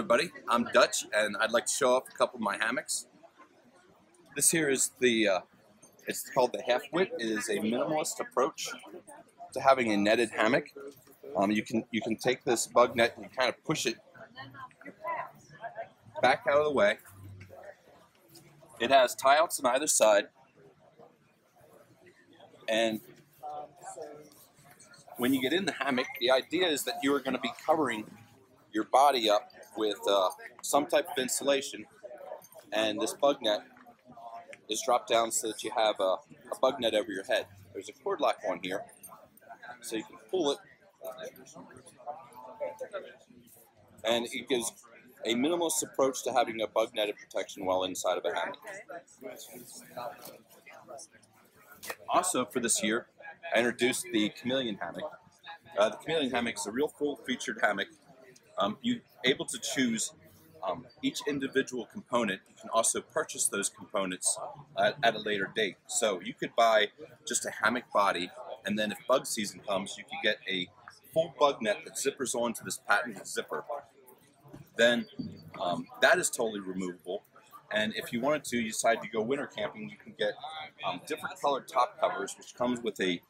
everybody, I'm Dutch and I'd like to show off a couple of my hammocks. This here is the, it's called the half-wit. It is a minimalist approach to having a netted hammock. You can take this bug net and kind of push it back out of the way. It has tie-outs on either side, and when you get in the hammock, the idea is that you are going to be covering your body up with some type of insulation, and this bug net is dropped down so that you have a bug net over your head. There's a cord lock on here, so you can pull it, and it gives a minimalist approach to having a bug netted protection while inside of a hammock. Also for this year, I introduced the chameleon hammock. The chameleon hammock is a real full-featured hammock. You're able to choose each individual component. You can also purchase those components at a later date. So you could buy just a hammock body, and then if bug season comes, you could get a full bug net that zippers onto this patented zipper. Then that is totally removable. And if you wanted to, you decide to go winter camping, you can get different colored top covers, which comes with a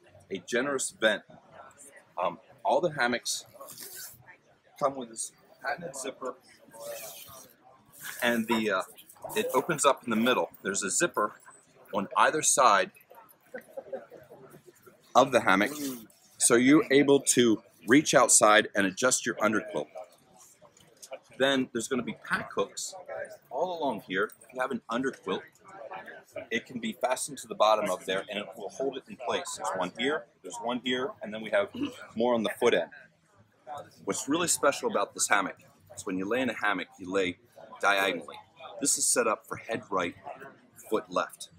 generous vent. All the hammocks come with this patented zipper, and it opens up in the middle. There's a zipper on either side of the hammock, so you're able to reach outside and adjust your underquilt. Then there's going to be pack hooks all along here. If you have an underquilt, it can be fastened to the bottom of there, and it will hold it in place. There's one here, and then we have more on the foot end. What's really special about this hammock is when you lay in a hammock, you lay diagonally. This is set up for head right, foot left.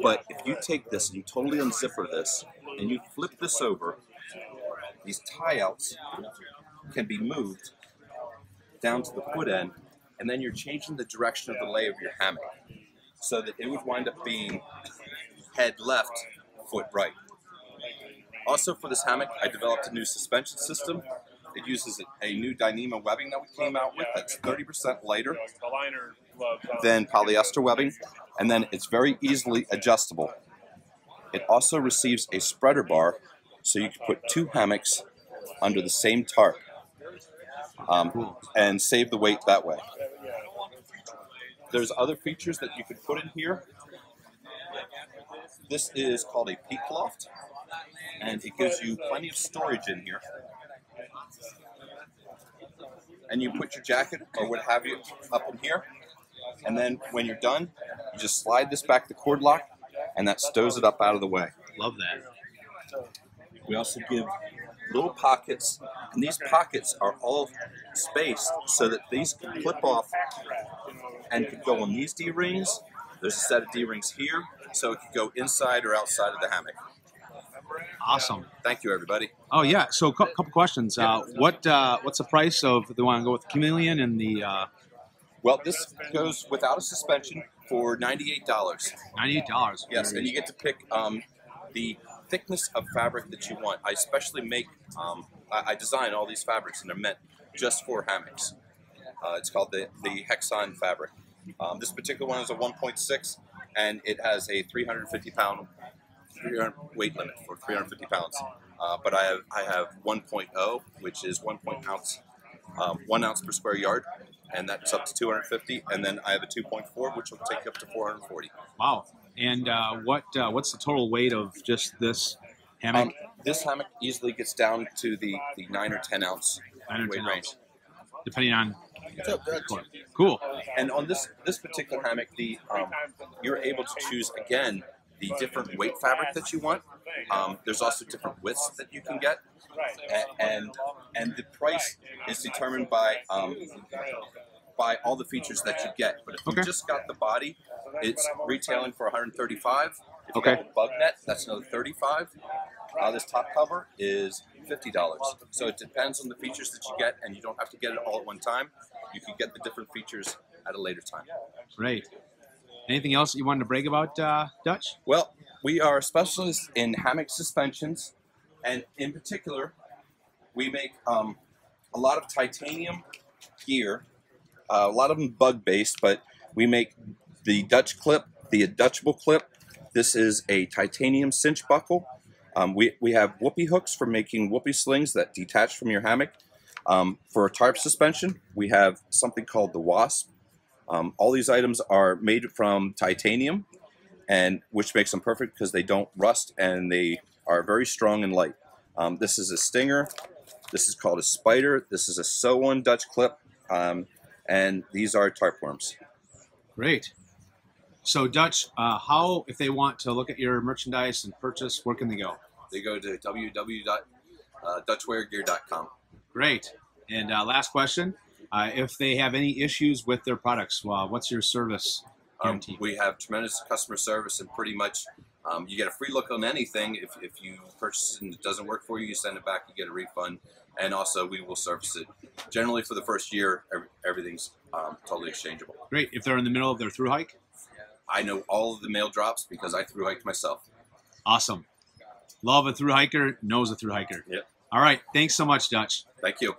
But if you take this and you totally unzipper this, and you flip this over, these tie-outs can be moved down to the foot end, and then you're changing the direction of the lay of your hammock so that it would wind up being head left, foot right. Also for this hammock, I developed a new suspension system. It uses a new Dyneema webbing that we came out with that's 30% lighter than polyester webbing, and then it's very easily adjustable. It also receives a spreader bar, so you can put two hammocks under the same tarp and save the weight that way. There's other features that you could put in here. This is called a peak loft, and it gives you plenty of storage in here. And you put your jacket or what have you up in here, and then when you're done, you just slide this back the cord lock, and that stows it up out of the way. Love that. We also give little pockets, and these pockets are all spaced so that these can clip off and could go on these D-rings. There's a set of D-rings here, so it could go inside or outside of the hammock. Awesome. Thank you, everybody. Oh yeah. So a couple questions. What's the price of if they want to go with the chameleon and the? Well, this goes without a suspension for $98. $98. Yes, and you get to pick the thickness of fabric that you want. I especially make, I design all these fabrics, and they're meant just for hammocks. It's called the Hexon fabric. This particular one is a 1.6, and it has a 350-pound weight limit for 350 pounds. But I have 1.0, which is 1 ounce per square yard, and that's up to 250. And then I have a 2.4, which will take up to 440. Wow. And what's the total weight of just this hammock? This hammock easily gets down to the 9 or 10 ounce weight range, depending on. Cool. And on this particular hammock, you're able to choose again the different weight fabric that you want. There's also different widths that you can get, and the price is determined by all the features that you get. But if you just got the body, it's retailing for $135. If you have a bug net, that's another $35. This top cover is $50. So it depends on the features that you get, and you don't have to get it all at one time. You can get the different features at a later time. Great. Anything else you wanted to brag about, Dutch? Well, we are specialists in hammock suspensions, and in particular, we make a lot of titanium gear A lot of them bug-based, but we make the Dutch clip, the adjustable clip. This is a titanium cinch buckle. We have whoopee hooks for making whoopee slings that detach from your hammock. For a tarp suspension, we have something called the Wasp. All these items are made from titanium, and which makes them perfect because they don't rust and they are very strong and light. This is a Stinger. This is called a Spider. This is a sew-on Dutch clip, and these are tarp worms. Great. So Dutch, how, if they want to look at your merchandise and purchase, where can they go? They go to www.dutchwaregear.com. Great. And last question, if they have any issues with their products, what's your service guarantee? We have tremendous customer service, and pretty much you get a free look on anything. If you purchase it and it doesn't work for you, you send it back, you get a refund. And also we will service it. Generally for the first year, everything's totally exchangeable. Great. If they're in the middle of their through hike? I know all of the mail drops because I through hiked myself. Awesome. Love a through hiker, knows a through hiker. Yep. All right. Thanks so much, Dutch. Thank you.